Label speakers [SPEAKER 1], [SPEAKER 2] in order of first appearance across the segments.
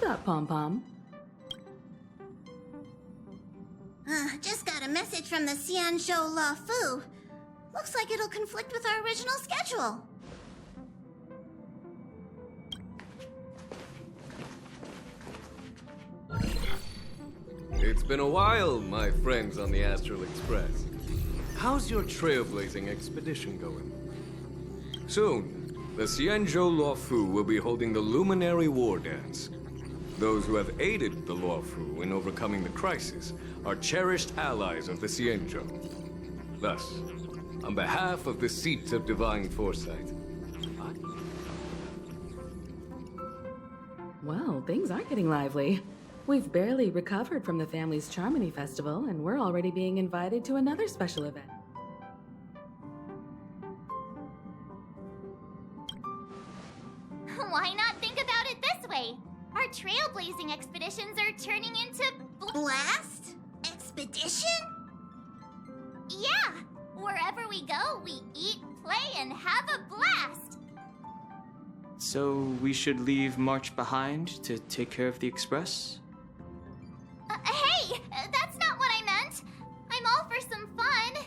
[SPEAKER 1] that, Pom-Pom?
[SPEAKER 2] Just got a message from the Xianzhou La Fu. Looks like it'll conflict with our original schedule.
[SPEAKER 3] It's been a while, my friends on the Astral Express. How's your trailblazing expedition going? Soon, the Xianzhou Luofu will be holding the Luminary War Dance. Those who have aided the Luofu in overcoming the crisis are cherished allies of the Xianzhou. Thus, on behalf of the Seat of Divine Foresight,
[SPEAKER 1] Well, things are getting lively. We've barely recovered from the family's Charmony Festival, and we're already being invited to another special event.
[SPEAKER 4] Why not think about it this way? Our trailblazing expeditions are turning into
[SPEAKER 2] Blast? Expedition?
[SPEAKER 4] Yeah! Wherever we go, we eat, play, and have a blast!
[SPEAKER 5] So we should leave March behind to take care of the Express?
[SPEAKER 4] Hey! That's not what I meant! I'm all for some fun!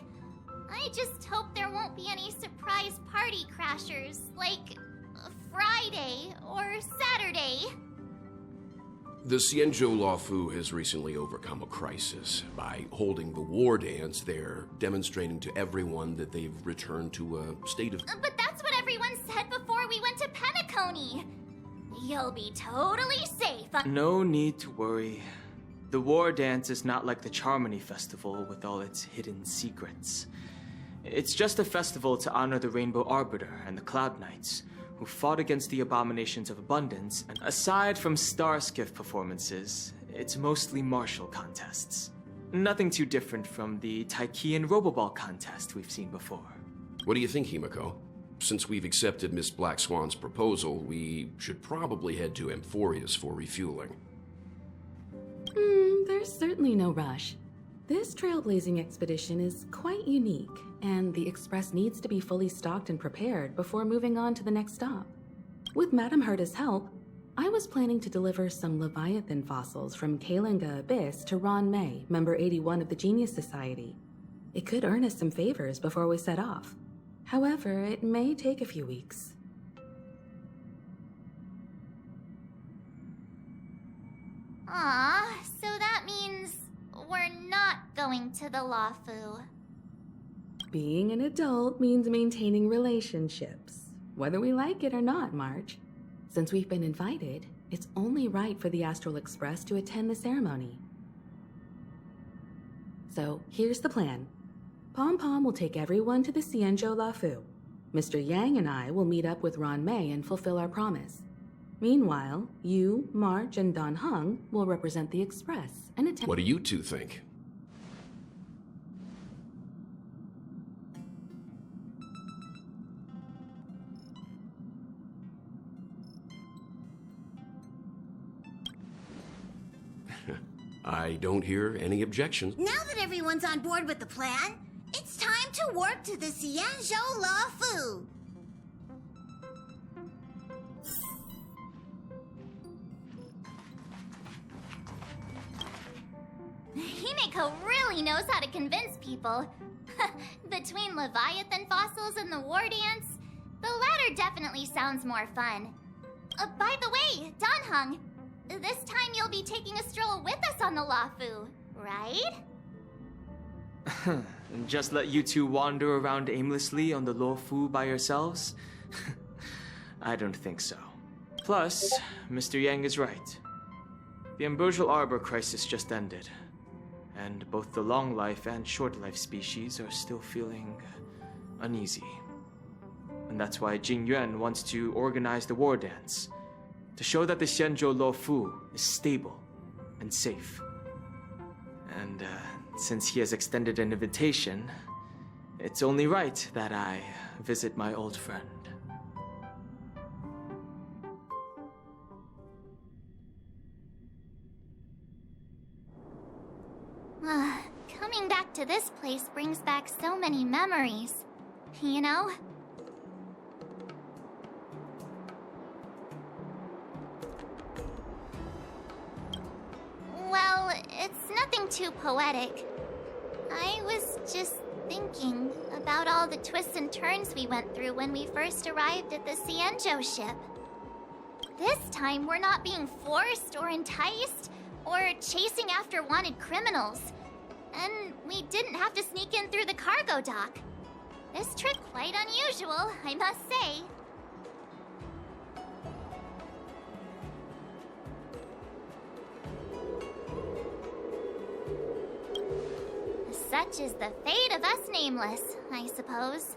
[SPEAKER 4] I just hope there won't be any surprise party crashers, like Friday or Saturday.
[SPEAKER 6] The Xianzhou Luofu has recently overcome a crisis. By holding the war dance, they're demonstrating to everyone that they've returned to a state of...
[SPEAKER 4] But that's what everyone said before we went to Penacony! You'll be totally safe.
[SPEAKER 5] No need to worry. The war dance is not like the Charmony Festival with all its hidden secrets. It's just a festival to honor the Rainbow Arbiter and the Cloud Knights, who fought against the abominations of abundance, and aside from Starskiff performances, it's mostly martial contests. Nothing too different from the Taiki and Roboball contest we've seen before.
[SPEAKER 6] What do you think, Himiko? Since we've accepted Miss Black Swan's proposal, we should probably head to Amphorius for refueling.
[SPEAKER 1] There's certainly no rush. This trailblazing expedition is quite unique, and the Express needs to be fully stocked and prepared before moving on to the next stop. With Madame Herta's help, I was planning to deliver some Leviathan fossils from Kalinga Abyss to Ron May, member 81 of the Genius Society. It could earn us some favors before we set off. However, it may take a few weeks.
[SPEAKER 4] So that means we're not going to the Luofu.
[SPEAKER 1] Being an adult means maintaining relationships, whether we like it or not, March. Since we've been invited, it's only right for the Astral Express to attend the ceremony. So, here's the plan. Pom-Pom will take everyone to the Xianzhou Luofu. Mr. Yang and I will meet up with Ron May and fulfill our promise. Meanwhile, you, March, and Don Hung will represent the Express and attend...
[SPEAKER 6] What do you two think? I don't hear any objections.
[SPEAKER 2] Now that everyone's on board with the plan, it's time to work to the Xianzhou Luofu.
[SPEAKER 4] Himiko really knows how to convince people. Between Leviathan fossils and the war dance, the latter definitely sounds more fun. By the way, Don Hung, this time you'll be taking a stroll with us on the Luofu, right?
[SPEAKER 5] Just let you two wander around aimlessly on the Luofu by yourselves? I don't think so. Plus, Mr. Yang is right. The Ambrosial Arbor crisis just ended, and both the long life and short life species are still feeling uneasy. And that's why Jing Yuan wants to organize the war dance, to show that the Xianzhou Luofu is stable and safe. And since he has extended an invitation, it's only right that I visit my old friend.
[SPEAKER 4] Coming back to this place brings back so many memories, you know? it's nothing too poetic. I was just thinking about all the twists and turns we went through when we first arrived at the Cienjo ship. This time, we're not being forced or enticed or chasing after wanted criminals. And we didn't have to sneak in through the cargo dock. This trip quite unusual, I must say. Such is the fate of us nameless, I suppose.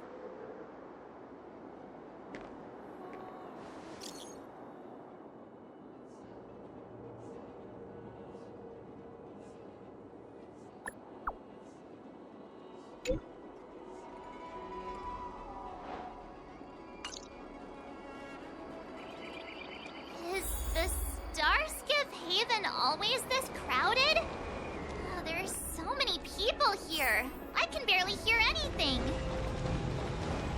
[SPEAKER 4] Is the Starskiff Haven always this crowded? Oh, there's so many people here. I can barely hear anything.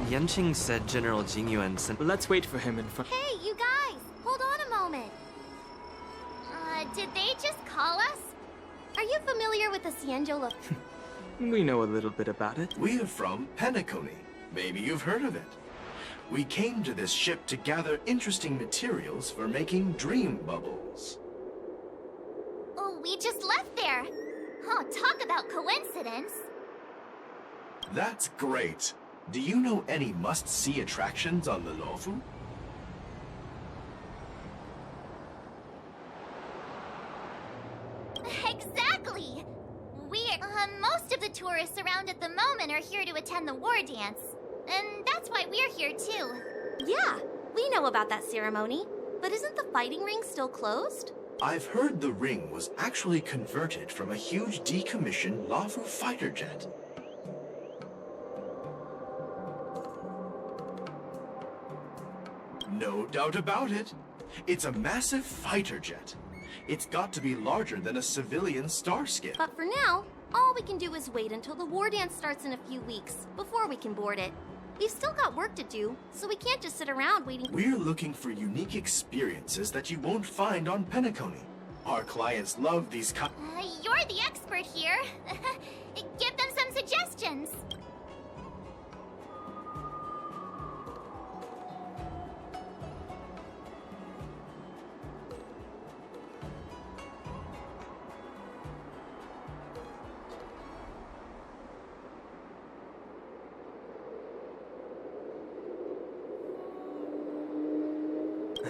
[SPEAKER 7] Yanqing said General Jingyuan sent.
[SPEAKER 5] Let's wait for him in front.
[SPEAKER 4] Hey, you guys! Hold on a moment. Did they just call us? Are you familiar with the Cienjo?
[SPEAKER 5] We know a little bit about it.
[SPEAKER 8] We're from Penacony. Maybe you've heard of it. We came to this ship to gather interesting materials for making dream bubbles.
[SPEAKER 4] Oh, we just left there. Oh, talk about coincidence.
[SPEAKER 8] That's great. Do you know any must-see attractions on the Luofu?
[SPEAKER 4] Exactly! Most of the tourists around at the moment are here to attend the war dance. And that's why we're here too.
[SPEAKER 9] Yeah, we know about that ceremony. But isn't the fighting ring still closed?
[SPEAKER 8] I've heard the ring was actually converted from a huge decommissioned Luofu fighter jet. No doubt about it. It's a massive fighter jet. It's got to be larger than a civilian starskip.
[SPEAKER 9] But for now, all we can do is wait until the war dance starts in a few weeks, before we can board it. We've still got work to do, so we can't just sit around waiting.
[SPEAKER 8] We're looking for unique experiences that you won't find on Penacony. Our clients love these
[SPEAKER 4] You're the expert here. Give them some suggestions.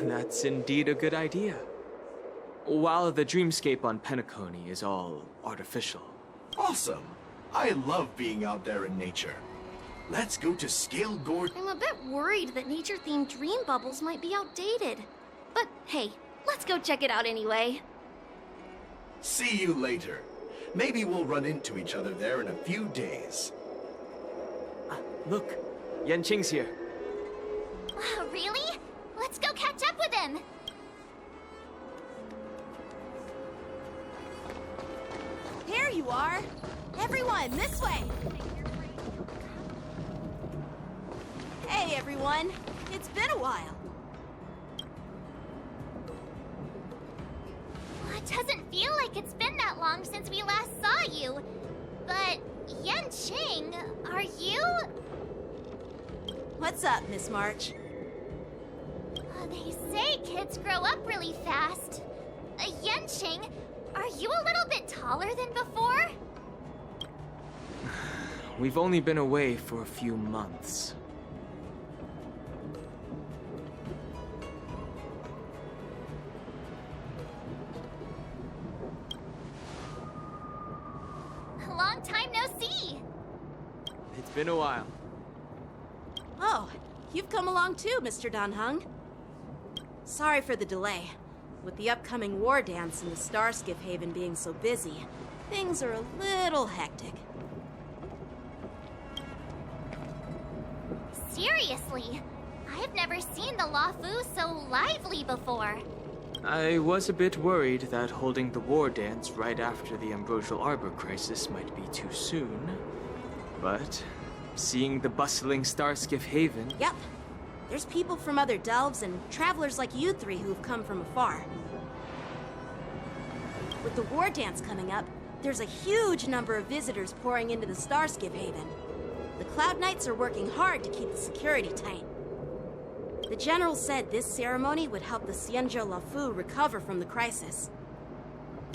[SPEAKER 5] That's indeed a good idea. While the dreamscape on Penacony is all artificial.
[SPEAKER 8] Awesome! I love being out there in nature. Let's go to Scale Gorge.
[SPEAKER 9] I'm a bit worried that nature-themed dream bubbles might be outdated. But hey, let's go check it out anyway.
[SPEAKER 8] See you later. Maybe we'll run into each other there in a few days.
[SPEAKER 5] Look, Yanqing's here.
[SPEAKER 4] Really? Let's go catch up with him.
[SPEAKER 10] Here you are! Everyone, this way! Hey, everyone! It's been a while.
[SPEAKER 4] It doesn't feel like it's been that long since we last saw you. But, Yanqing, are you?
[SPEAKER 10] What's up, Miss March?
[SPEAKER 4] They say kids grow up really fast. Yanqing, are you a little bit taller than before?
[SPEAKER 5] We've only been away for a few months.
[SPEAKER 4] Long time no see.
[SPEAKER 5] It's been a while.
[SPEAKER 10] Oh, you've come along too, Mr. Danheng. Sorry for the delay. With the upcoming war dance and the Starskiff Haven being so busy, things are a little hectic.
[SPEAKER 4] Seriously, I've never seen the Luofu so lively before.
[SPEAKER 5] I was a bit worried that holding the war dance right after the Ambrosial Arbor crisis might be too soon. But seeing the bustling Starskiff Haven...
[SPEAKER 10] Yep. There's people from other delves and travelers like you three who've come from afar. With the war dance coming up, there's a huge number of visitors pouring into the Starskip Haven. The Cloud Knights are working hard to keep the security tight. The General said this ceremony would help the Xianzhou Luofu recover from the crisis.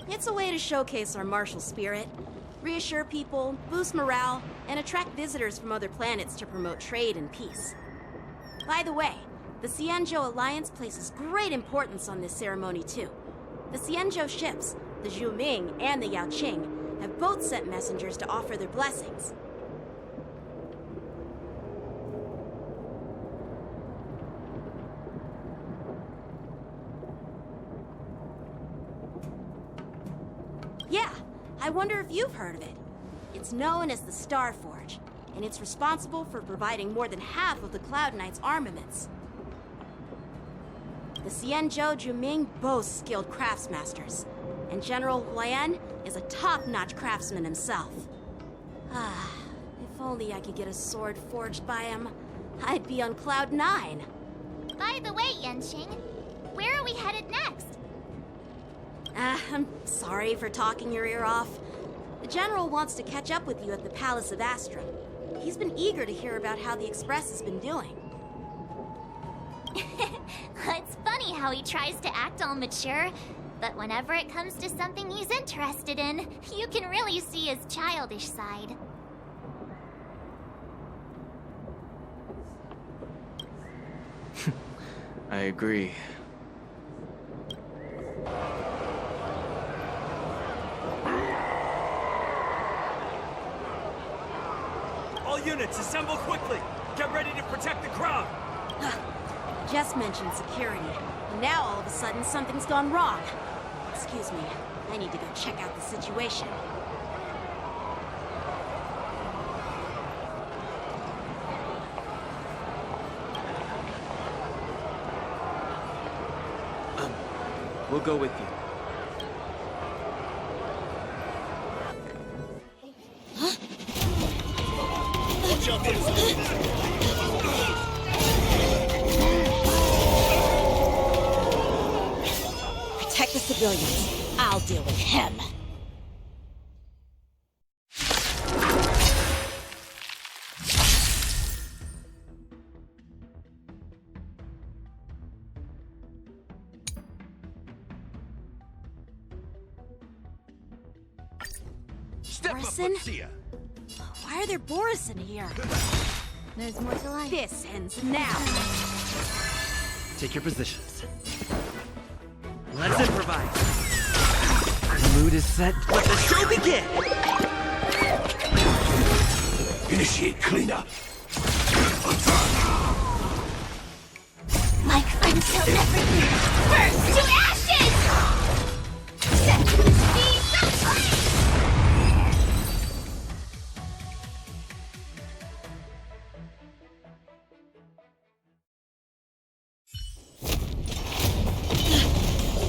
[SPEAKER 10] It's a way to showcase our martial spirit, reassure people, boost morale, and attract visitors from other planets to promote trade and peace. By the way, the Xianzhou Alliance places great importance on this ceremony too. The Xianzhou ships, the Zhuming and the Yaoqing, have both sent messengers to offer their blessings. Yeah, I wonder if you've heard of it. It's known as the Star Forge, and it's responsible for providing more than half of the Cloud Knights' armaments. The Xianzhou Zhuming boasts skilled craftsmasters, and General Huayan is a top-notch craftsman himself. Ah, if only I could get a sword forged by him, I'd be on Cloud 9.
[SPEAKER 4] By the way, Yanqing, where are we headed next?
[SPEAKER 10] I'm sorry for talking your ear off. The General wants to catch up with you at the Palace of Astrum. He's been eager to hear about how the Express has been doing.
[SPEAKER 4] It's funny how he tries to act all mature, but whenever it comes to something he's interested in, you can really see his childish side.
[SPEAKER 5] I agree.
[SPEAKER 11] All units, assemble quickly! Get ready to protect the crowd!
[SPEAKER 10] Just mentioned security, and now all of a sudden something's gone wrong. Excuse me, I need to go check out the situation.
[SPEAKER 5] We'll go with you.
[SPEAKER 10] Protect the civilians. I'll deal with him. Borison? Why are there Borison here?
[SPEAKER 9] There's more to life.
[SPEAKER 10] This ends now.
[SPEAKER 11] Take your positions. Let's improvise. The mood is set. Let the show begin!
[SPEAKER 8] Initiate cleanup.
[SPEAKER 4] My friends shall never burn to ashes! Set the flame!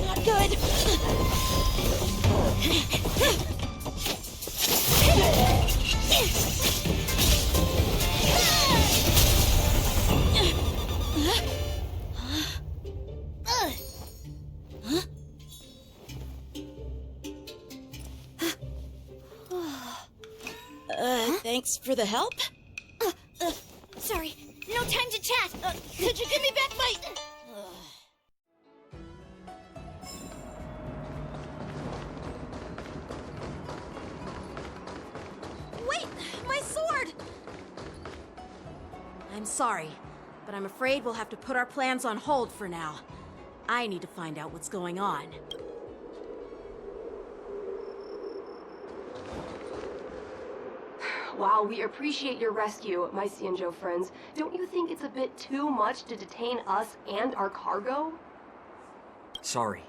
[SPEAKER 10] Not good. Thanks for the help.
[SPEAKER 9] Sorry, no time to chat. Could you give me back my...
[SPEAKER 10] Wait! My sword! I'm sorry, but I'm afraid we'll have to put our plans on hold for now. I need to find out what's going on.
[SPEAKER 12] While we appreciate your rescue, my Xianzhou friends, don't you think it's a bit too much to detain us and our cargo?
[SPEAKER 11] Sorry,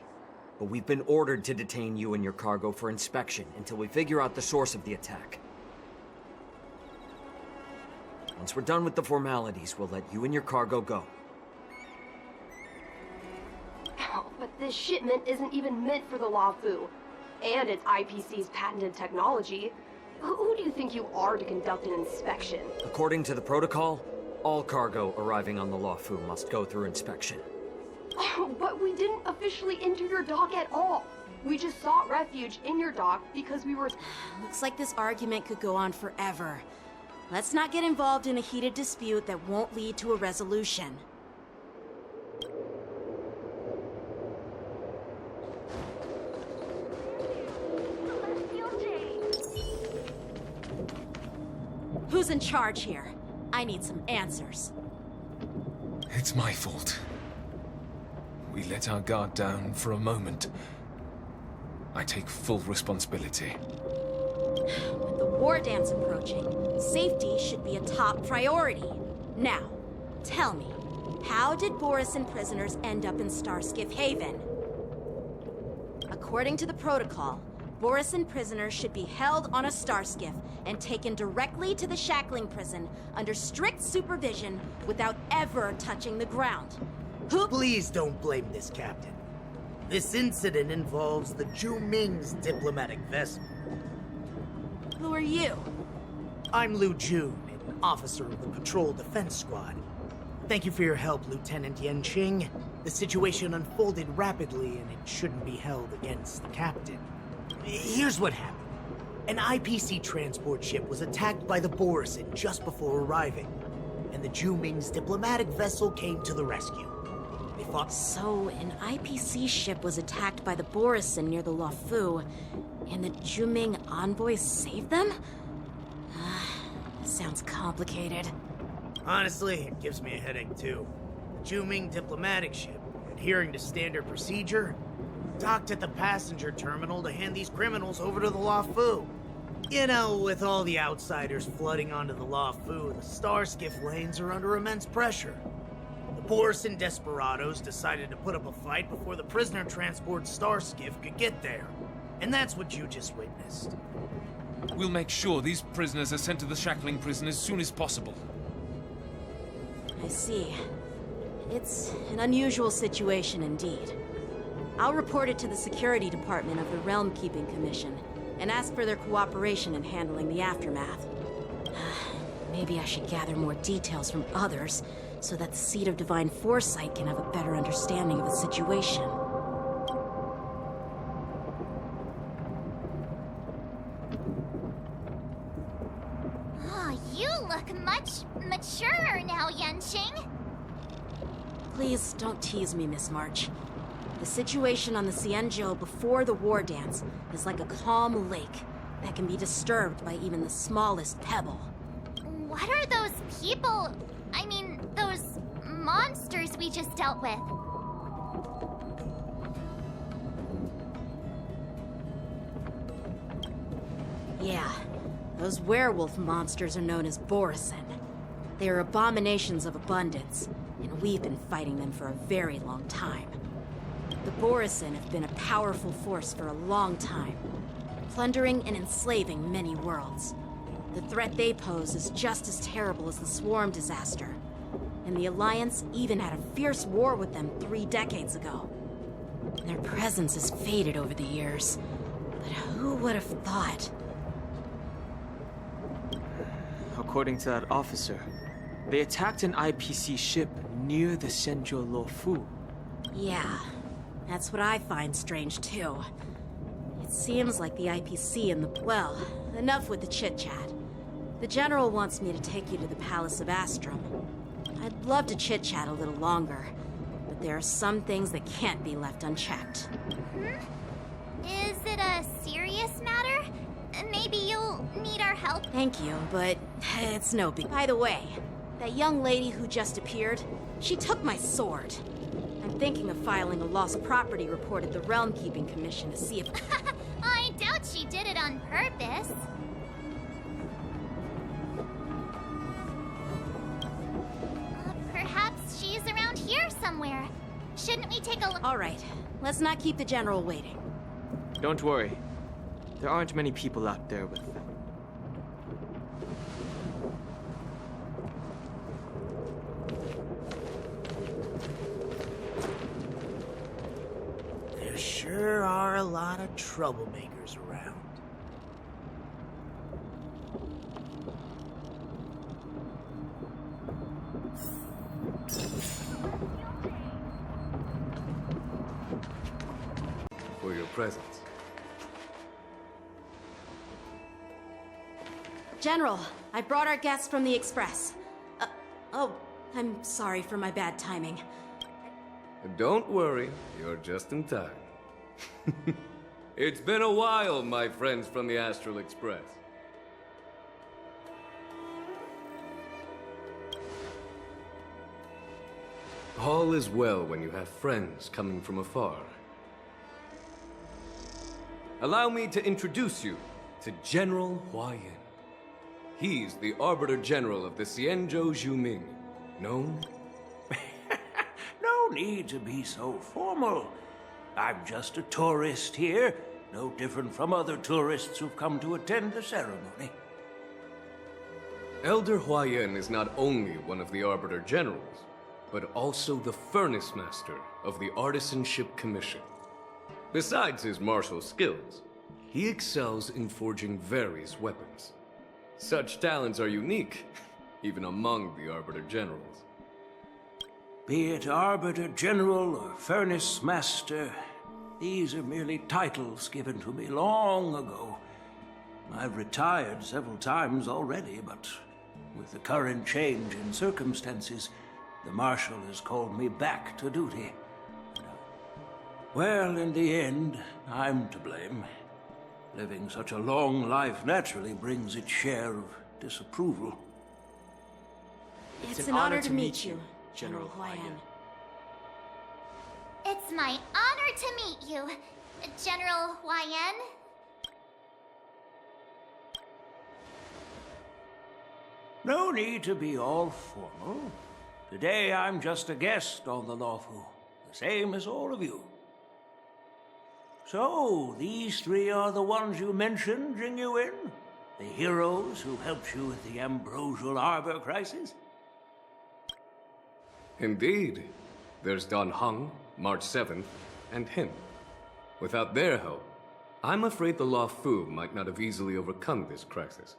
[SPEAKER 11] but we've been ordered to detain you and your cargo for inspection until we figure out the source of the attack. Once we're done with the formalities, we'll let you and your cargo go.
[SPEAKER 12] Oh, but this shipment isn't even meant for the Luofu, and it's IPC's patented technology. Who do you think you are to conduct an inspection?
[SPEAKER 11] According to the protocol, all cargo arriving on the Luofu must go through inspection.
[SPEAKER 12] Oh, but we didn't officially enter your dock at all. We just sought refuge in your dock because we were...
[SPEAKER 10] Looks like this argument could go on forever. Let's not get involved in a heated dispute that won't lead to a resolution. Who's in charge here? I need some answers.
[SPEAKER 13] It's my fault. We let our guard down for a moment. I take full responsibility.
[SPEAKER 10] With the war dance approaching, safety should be a top priority. Now, tell me, how did Borisin prisoners end up in Starskiff Haven? According to the protocol, Borisin prisoners should be held on a starskiff and taken directly to the shackling prison under strict supervision without ever touching the ground.
[SPEAKER 14] Please don't blame this, Captain. This incident involves the Zhu Ming's diplomatic vessel.
[SPEAKER 10] Who are you?
[SPEAKER 14] I'm Liu Jun, an officer of the Patrol Defense Squad. Thank you for your help, Lieutenant Yanqing. The situation unfolded rapidly, and it shouldn't be held against the captain. Here's what happened. An IPC transport ship was attacked by the Borisin just before arriving, and the Zhu Ming's diplomatic vessel came to the rescue. They fought...
[SPEAKER 10] So, an IPC ship was attacked by the Borisin near the Luofu, and the Zhu Ming envoys saved them? Sounds complicated.
[SPEAKER 14] Honestly, it gives me a headache too. The Zhu Ming diplomatic ship, adhering to standard procedure, docked at the passenger terminal to hand these criminals over to the Luofu. You know, with all the outsiders flooding onto the Luofu, the Starskiff lanes are under immense pressure. The Borisin desperados decided to put up a fight before the prisoner transport Starskiff could get there. And that's what you just witnessed.
[SPEAKER 13] We'll make sure these prisoners are sent to the shackling prison as soon as possible.
[SPEAKER 10] I see. It's an unusual situation indeed. I'll report it to the security department of the Realm Keeping Commission and ask for their cooperation in handling the aftermath. Maybe I should gather more details from others so that the Seat of Divine Foresight can have a better understanding of the situation.
[SPEAKER 4] Oh, you look much maturer now, Yanqing.
[SPEAKER 10] Please don't tease me, Miss March. The situation on the Xianzhou before the war dance is like a calm lake that can be disturbed by even the smallest pebble.
[SPEAKER 4] What are those people? I mean, those monsters we just dealt with?
[SPEAKER 10] Yeah, those werewolf monsters are known as Borisin. They are abominations of abundance, and we've been fighting them for a very long time. The Borisin have been a powerful force for a long time, plundering and enslaving many worlds. The threat they pose is just as terrible as the Swarm disaster, and the Alliance even had a fierce war with them 3 decades ago. Their presence has faded over the years, but who would have thought?
[SPEAKER 5] According to that officer, they attacked an IPC ship near the Shenzhou Luofu.
[SPEAKER 10] Yeah, that's what I find strange too. It seems like the IPC and the... Well, enough with the chit-chat. The General wants me to take you to the Palace of Astrum. I'd love to chit-chat a little longer, but there are some things that can't be left unchecked.
[SPEAKER 4] Is it a serious matter? Maybe you'll need our help?
[SPEAKER 10] Thank you, but it's no big... By the way, that young lady who just appeared, she took my sword. I'm thinking of filing a lost property report at the Realm Keeping Commission to see if...
[SPEAKER 4] I doubt she did it on purpose. Perhaps she's around here somewhere. Shouldn't we take a look?
[SPEAKER 10] All right, let's not keep the General waiting.
[SPEAKER 5] Don't worry. There aren't many people out there with them.
[SPEAKER 14] There sure are a lot of troublemakers around.
[SPEAKER 3] For your presence.
[SPEAKER 10] General, I brought our guest from the Express. Oh, I'm sorry for my bad timing.
[SPEAKER 3] Don't worry, you're just in time. It's been a while, my friends from the Astral Express. All is well when you have friends coming from afar. Allow me to introduce you to General Hua Yin. He's the Arbiter General of the Xianzhou Zhuming, known...
[SPEAKER 15] No need to be so formal. I'm just a tourist here, no different from other tourists who've come to attend the ceremony.
[SPEAKER 3] Elder Hua Yin is not only one of the Arbiter Generals, but also the Furnace Master of the Artisanship Commission. Besides his martial skills, he excels in forging various weapons. Such talents are unique, even among the Arbiter Generals.
[SPEAKER 15] Be it Arbiter General or Furnace Master, these are merely titles given to me long ago. I've retired several times already, but with the current change in circumstances, the Marshal has called me back to duty. Well, in the end, I'm to blame. Living such a long life naturally brings its share of disapproval.
[SPEAKER 10] It's an honor to meet you, General Hua Yin.
[SPEAKER 4] It's my honor to meet you, General Hua Yin.
[SPEAKER 15] No need to be all formal. Today I'm just a guest on the Lawfu, the same as all of you. So, these three are the ones you mentioned, Jingyuin? The heroes who helped you with the Ambrosial Arbor crisis?
[SPEAKER 3] Indeed. There's Dan Heng, March 7th, and him. Without their help, I'm afraid the Lawfu might not have easily overcome this crisis.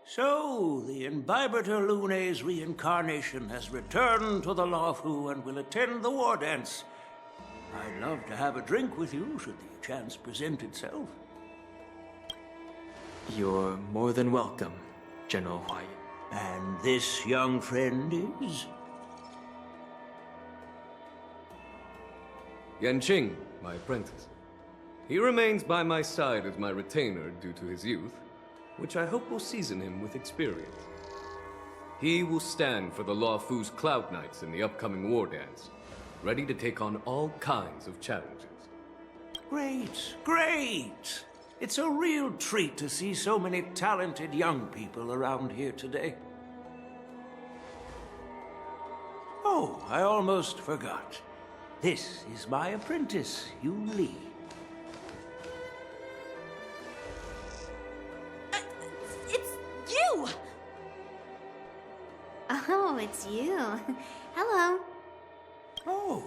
[SPEAKER 15] So, the Imbibitor Lune's reincarnation has returned to the Lawfu and will attend the war dance. I'd love to have a drink with you, should the chance present itself.
[SPEAKER 5] You're more than welcome, General Hua Yin.
[SPEAKER 15] And this young friend is?
[SPEAKER 3] Yanqing, my apprentice. He remains by my side as my retainer due to his youth, which I hope will season him with experience. He will stand for the Lawfu's Cloud Knights in the upcoming war dance, ready to take on all kinds of challenges.
[SPEAKER 15] Great, great! It's a real treat to see so many talented young people around here today. Oh, I almost forgot. This is my apprentice, Yun Li.
[SPEAKER 10] It's you!
[SPEAKER 9] Oh, it's you. Hello.
[SPEAKER 15] Oh,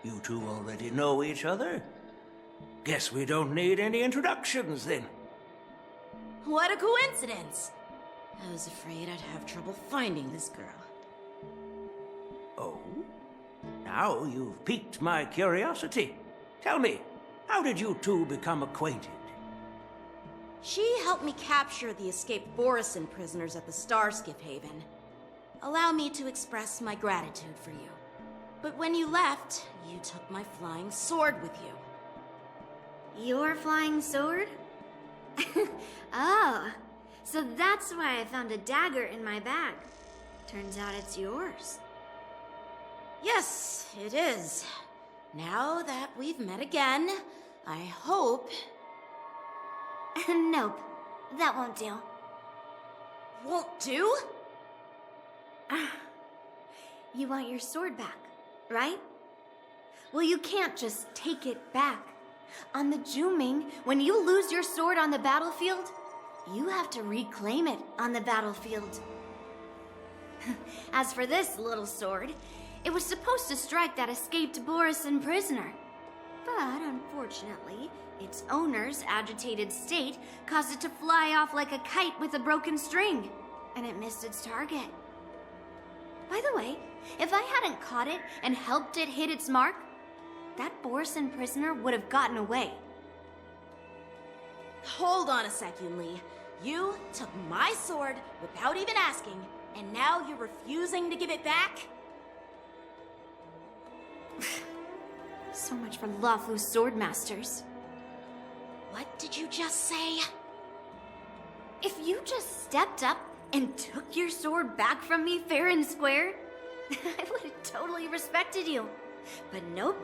[SPEAKER 15] you two already know each other? Guess we don't need any introductions, then.
[SPEAKER 10] What a coincidence! I was afraid I'd have trouble finding this girl.
[SPEAKER 15] Oh? Now you've piqued my curiosity. Tell me, how did you two become acquainted?
[SPEAKER 10] She helped me capture the escaped Borisin prisoners at the Starskiff Haven. Allow me to express my gratitude for you. But when you left, you took my flying sword with you.
[SPEAKER 9] Your flying sword? Oh, so that's why I found a dagger in my bag. Turns out it's yours.
[SPEAKER 10] Yes, it is. Now that we've met again, I hope...
[SPEAKER 9] Nope, that won't do.
[SPEAKER 10] Won't do?
[SPEAKER 9] You want your sword back, right? Well, you can't just take it back. On the Zhuming, when you lose your sword on the battlefield, you have to reclaim it on the battlefield. As for this little sword, it was supposed to strike that escaped Borisin prisoner. But unfortunately, its owner's agitated state caused it to fly off like a kite with a broken string, and it missed its target. By the way, if I hadn't caught it and helped it hit its mark, that Borisin prisoner would have gotten away.
[SPEAKER 10] Hold on a sec, Yun Li. You took my sword without even asking, and now you're refusing to give it back?
[SPEAKER 9] So much for Lafu's swordmasters.
[SPEAKER 10] What did you just say?
[SPEAKER 9] If you just stepped up and took your sword back from me fair and square, I would have totally respected you. But nope,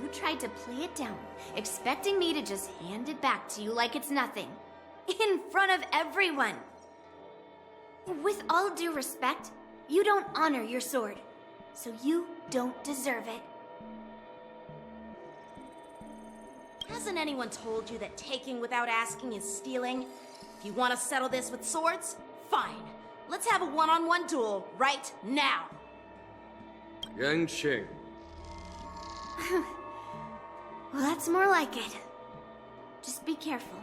[SPEAKER 9] you tried to play it down, expecting me to just hand it back to you like it's nothing. In front of everyone. With all due respect, you don't honor your sword, so you don't deserve it.
[SPEAKER 10] Hasn't anyone told you that taking without asking is stealing? If you want to settle this with swords, fine. Let's have a one-on-one duel right now.
[SPEAKER 3] Yang Qing.
[SPEAKER 9] Well, that's more like it. Just be careful,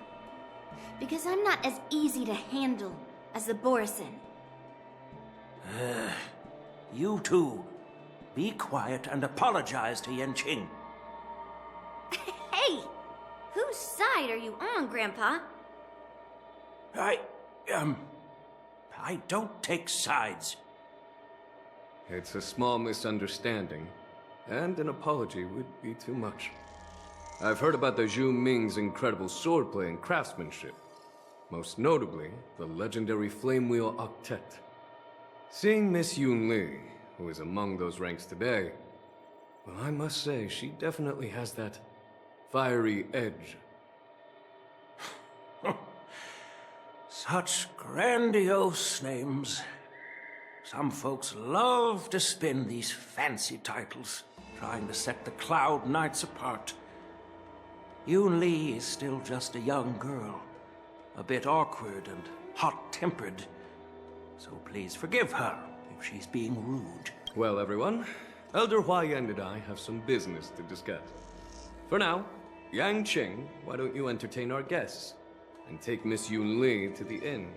[SPEAKER 9] because I'm not as easy to handle as the Borisin.
[SPEAKER 15] You two, be quiet and apologize to Yanqing.
[SPEAKER 9] Hey! Whose side are you on, Grandpa?
[SPEAKER 15] I don't take sides.
[SPEAKER 3] It's a small misunderstanding, and an apology would be too much. I've heard about the Zhu Ming's incredible swordplay and craftsmanship, most notably the legendary Flame Wheel Octet. Seeing Miss Yun Li, who is among those ranks today, well, I must say she definitely has that fiery edge.
[SPEAKER 15] Such grandiose names. Some folks love to spin these fancy titles, trying to set the Cloud Knights apart. Yun Li is still just a young girl, a bit awkward and hot-tempered. So please forgive her if she's being rude.
[SPEAKER 3] Well, everyone, Elder Huayan and I have some business to discuss. For now, Yang Qing, why don't you entertain our guests and take Miss Yun Li to the inn?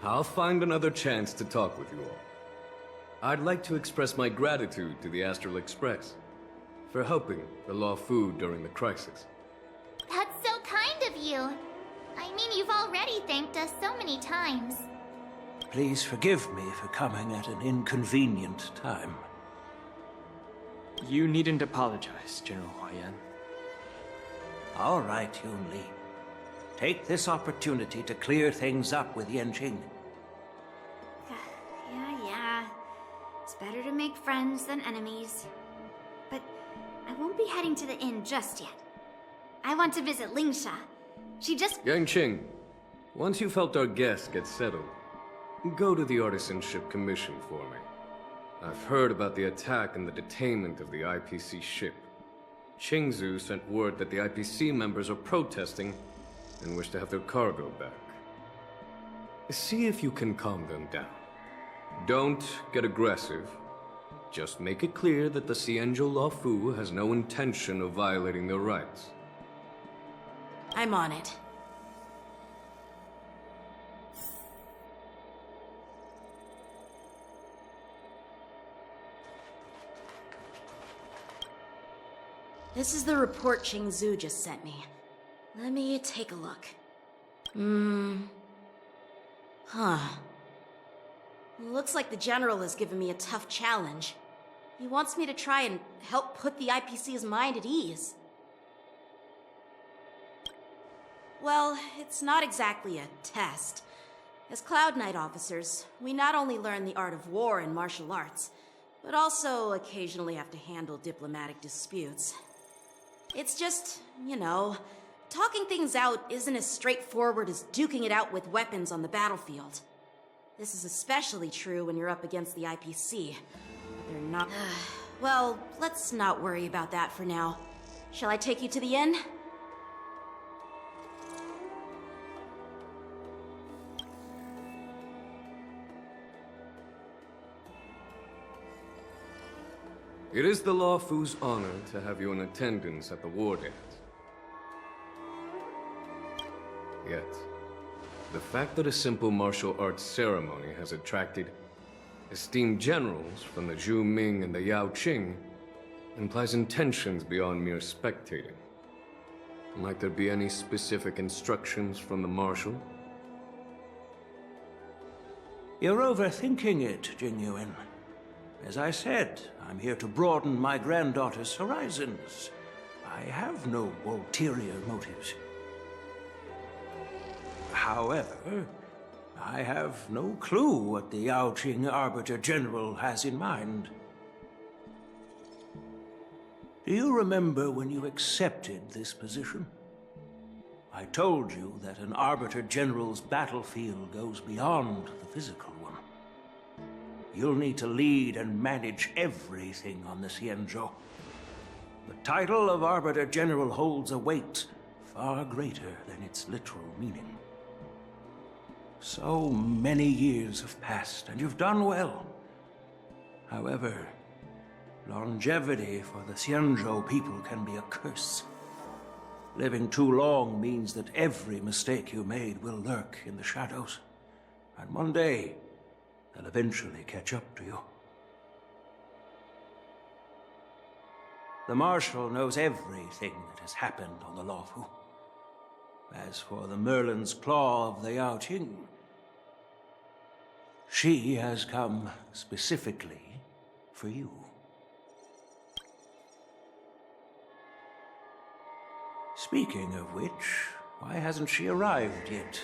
[SPEAKER 3] I'll find another chance to talk with you all. I'd like to express my gratitude to the Astral Express for helping the Law Fu during the crisis.
[SPEAKER 4] That's so kind of you. I mean, you've already thanked us so many times.
[SPEAKER 15] Please forgive me for coming at an inconvenient time.
[SPEAKER 5] You needn't apologize, General Huayan.
[SPEAKER 15] All right, Yun Li. Take this opportunity to clear things up with Yanqing.
[SPEAKER 9] Yeah. It's better to make friends than enemies. But I won't be heading to the inn just yet. I want to visit Lingsha. She just...
[SPEAKER 3] Yang Qing, once you've helped our guests get settled, go to the Artisanship Commission for me. I've heard about the attack and the detainment of the IPC ship. Qingzu sent word that the IPC members are protesting and wish to have their cargo back. See if you can calm them down. Don't get aggressive. Just make it clear that the Xianzhou Law Fu has no intention of violating their rights.
[SPEAKER 10] I'm on it. This is the report Qingzu just sent me. Let me take a look. Looks like the General has given me a tough challenge. He wants me to try and help put the IPC's mind at ease. Well, it's not exactly a test. As Cloud Knight officers, we not only learn the art of war and martial arts, but also occasionally have to handle diplomatic disputes. It's just, talking things out isn't as straightforward as duking it out with weapons on the battlefield. This is especially true when you're up against the IPC. They're not... Well, let's not worry about that for now. Shall I take you to the inn?
[SPEAKER 3] It is the Law Fu's honor to have you in attendance at the war dance. Yet, the fact that a simple martial arts ceremony has attracted esteemed generals from the Zhu Ming and the Yao Qing implies intentions beyond mere spectating. Might there be any specific instructions from the Marshal
[SPEAKER 15] You're overthinking it, Jingyuan. As I said, I'm here to broaden my granddaughter's horizons. I have no ulterior motives. However, I have no clue what the Yaoqing Arbiter General has in mind. Do you remember when you accepted this position? I told you that an Arbiter General's battlefield goes beyond the physical one. You'll need to lead and manage everything on the Xianzhou. The title of Arbiter General holds a weight far greater than its literal meaning. So many years have passed, and you've done well. However, longevity for the Xianzhou people can be a curse. Living too long means that every mistake you made will lurk in the shadows. And one day, they'll eventually catch up to you. The Marshal knows everything that has happened on the Luofu. As for the Merlin's Claw of the Yaoqing, she has come specifically for you. Speaking of which, why hasn't she arrived yet?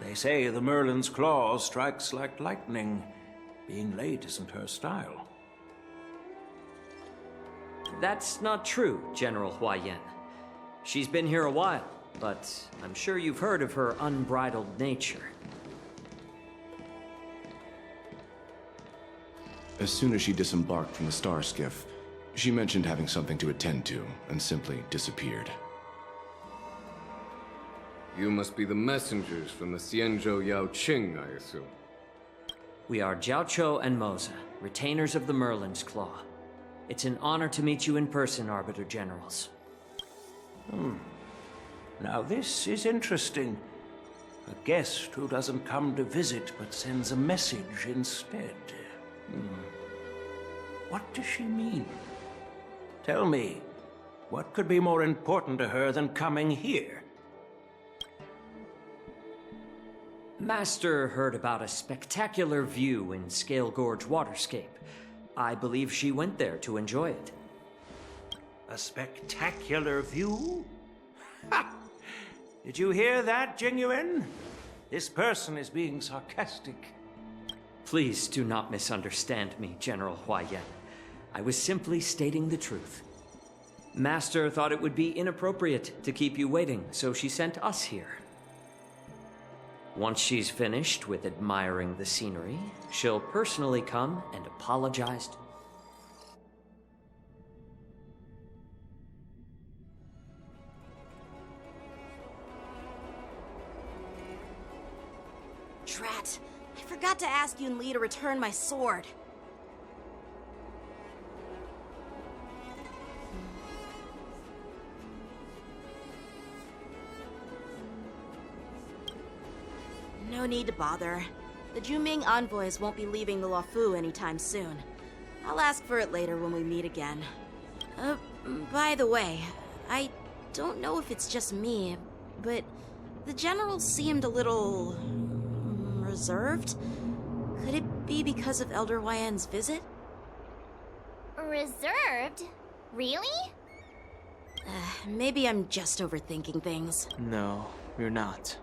[SPEAKER 15] They say the Merlin's Claw strikes like lightning. Being late isn't her style.
[SPEAKER 11] That's not true, General Huayan. She's been here a while, but I'm sure you've heard of her unbridled nature.
[SPEAKER 16] As soon as she disembarked from the star skiff, she mentioned having something to attend to and simply disappeared.
[SPEAKER 3] You must be the messengers from the Xianzhou Yaoqing, I assume.
[SPEAKER 11] We are Jiaoqiu and Moza, retainers of the Merlin's Claw. It's an honor to meet you in person, Arbiter Generals.
[SPEAKER 15] Now this is interesting. A guest who doesn't come to visit but sends a message instead. What does she mean? Tell me, what could be more important to her than coming here?
[SPEAKER 11] Master heard about a spectacular view in Scale Gorge Waterscape. I believe she went there to enjoy it.
[SPEAKER 15] A spectacular view? Ha! Did you hear that, Jingyuan? This person is being sarcastic.
[SPEAKER 11] Please do not misunderstand me, General Huayan. I was simply stating the truth. Master thought it would be inappropriate to keep you waiting, so she sent us here. Once she's finished with admiring the scenery, she'll personally come and apologize.
[SPEAKER 10] Drat! I forgot to ask Yun Li to return my sword. No need to bother. The Juming envoys won't be leaving the Luofu anytime soon. I'll ask for it later when we meet again. By the way, I don't know if it's just me, but the general seemed a little reserved. Could it be because of Elder Huayan's visit?
[SPEAKER 4] Reserved? Really?
[SPEAKER 10] Maybe I'm just overthinking things.
[SPEAKER 5] No, you're not.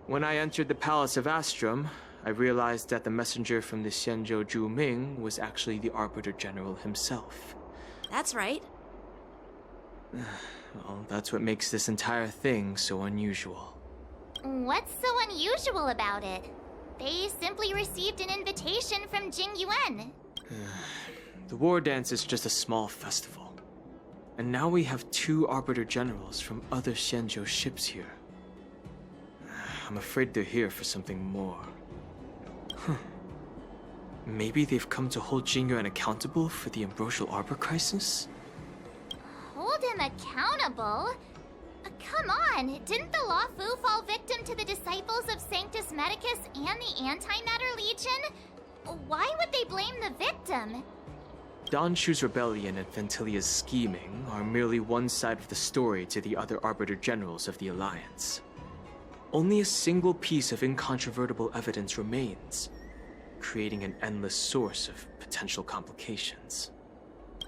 [SPEAKER 5] When I entered the Palace of Astrum, I realized that the messenger from the Xianzhou Juming was actually the Arbiter General himself.
[SPEAKER 10] That's right.
[SPEAKER 5] Well, that's what makes this entire thing so unusual.
[SPEAKER 4] What's so unusual about it? They simply received an invitation from Jingyuan.
[SPEAKER 5] The war dance is just a small festival. And now we have 2 Arbiter Generals from other Xianzhou ships here. I'm afraid they're here for something more. Maybe they've come to hold Jingyuan accountable for the Ambrosial Arbor crisis?
[SPEAKER 4] Hold him accountable? Come on, didn't the Luofu fall victim to the disciples of Sanctus Medicus and the Antimatter Legion? Why would they blame the victim?
[SPEAKER 5] Don Shu's rebellion and Ventilia's scheming are merely one side of the story to the other Arbiter Generals of the Alliance. only a single piece of incontrovertible evidence remains, creating an endless source of potential complications.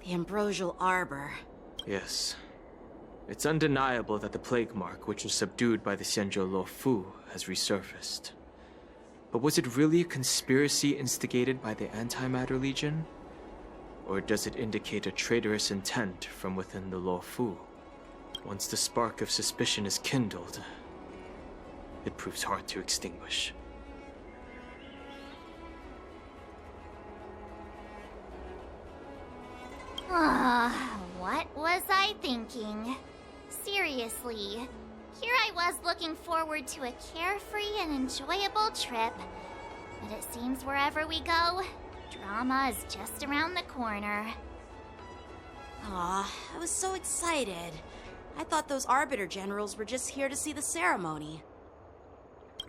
[SPEAKER 10] The ambrosial arbor.
[SPEAKER 5] Yes. It's undeniable that the plague mark, which was subdued by the Xianzhou Luofu, has resurfaced. But was it really a conspiracy instigated by the Antimatter Legion? Or does it indicate a traitorous intent from within the Luofu? Once the spark of suspicion is kindled, it proves hard to extinguish.
[SPEAKER 4] What was I thinking? Seriously, here I was looking forward to a carefree and enjoyable trip. But it seems wherever we go, drama is just around the corner.
[SPEAKER 10] Aw, I was so excited. I thought those Arbiter Generals were just here to see the ceremony.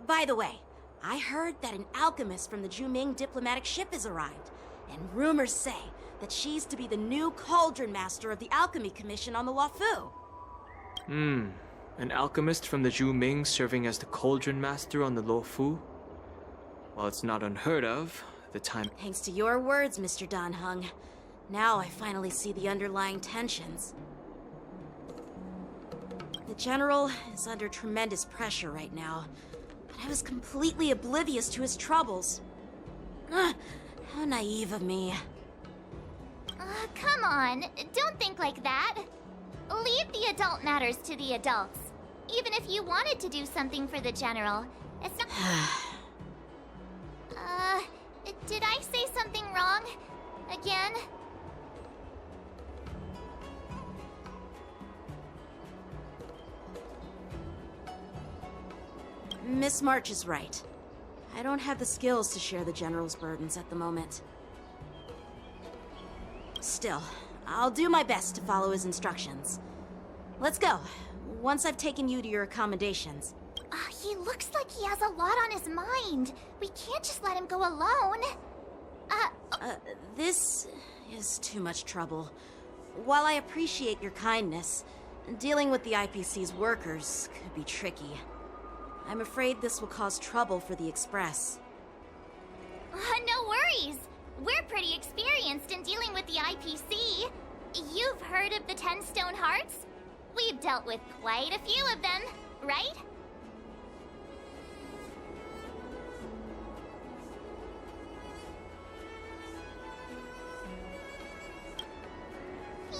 [SPEAKER 10] By the way, I heard that an alchemist from the Juming diplomatic ship has arrived, and rumors say that she's to be the new Cauldron Master of the Alchemy Commission on the Luofu.
[SPEAKER 5] An alchemist from the Juming serving as the Cauldron Master on the Luofu? While it's not unheard of, the time...
[SPEAKER 10] Thanks to your words, Mr. Dan Heng. Now I finally see the underlying tensions. The General is under tremendous pressure right now, but I was completely oblivious to his troubles. How naive of me.
[SPEAKER 4] Come on, don't think like that. Leave the adult matters to the adults. Even if you wanted to do something for the General, it's not... did I say something wrong? Again?
[SPEAKER 10] Miss March is right. I don't have the skills to share the General's burdens at the moment. Still, I'll do my best to follow his instructions. Let's go, once I've taken you to your accommodations.
[SPEAKER 4] He looks like he has a lot on his mind. We can't just let him go alone.
[SPEAKER 10] This is too much trouble. While I appreciate your kindness, dealing with the IPC's workers could be tricky. I'm afraid this will cause trouble for the Express.
[SPEAKER 4] No worries. We're pretty experienced in dealing with the IPC. You've heard of the 10 Stone Hearts? We've dealt with quite a few of them, right?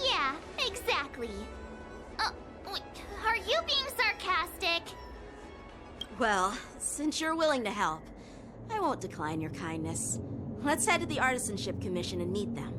[SPEAKER 4] Yeah, exactly. Wait, are you being sarcastic?
[SPEAKER 10] Well, since you're willing to help, I won't decline your kindness. Let's head to the Artisanship Commission and meet them.